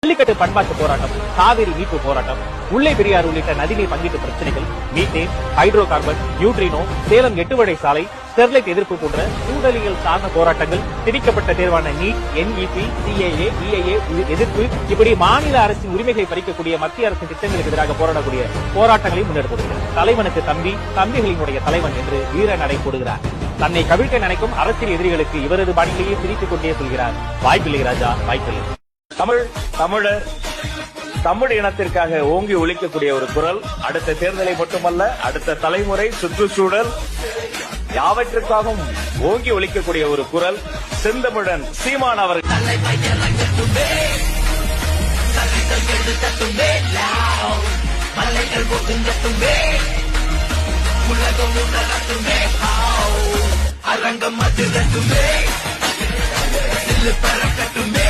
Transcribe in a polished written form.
ஜல்லிக்கட்டு பண்பாட்டு போராட்டம், காவிரி மீட்பு போராட்டம், முல்லை பெரியாறு உள்ளிட்ட நதிநீர் பங்கீட்டு பிரச்சனைகள், methane, hydro carbon, neutrino, Salem 8 வழி சாலை, ஸ்டெர்லைட் எதிர்ப்பு போன்ற சூழலியல் சார்ந்த போராட்டங்கள், திணிக்கப்பட்ட தேர்வான நீட், NEP, CAA, EIA எதிர்ப்பு, இப்படி மாநில அரசின் உரிமைகளை பறிக்கக்கூடிய மத்திய அரசின் திட்டங்களுக்கு எதிராக போராடக்கூடிய போராட்டங்களை முன்னெடுத்துள்ளனர். தலைவனுக்கு தம்பி, தம்பிகளினுடைய தலைவன் என்று வீர நடை போடுகிறார். தன்னை கவிழ்க்க நினைக்கும் அரசியல் எதிரிகளுக்கு இவரது பாணியிலேயே சிரித்துக் கொண்டே சொல்கிறார், வாய்ப்பில்லை ராஜா, வாய்ப்பில்லை. தமிழர் தமிழ் இனத்திற்காக ஓங்கி ஒலிக்கக்கூடிய ஒரு குரல். அடுத்த தேர்தலை மட்டுமல்ல, அடுத்த தலைமுறை, சுற்றுச்சூழல் யாவற்றிற்காகவும் ஓங்கி ஒலிக்கக்கூடிய ஒரு குரல். செந்தமிழன் சீமான் அவர்கள். அரங்கம் அதிரட்டுமே, பறக்கட்டுமே.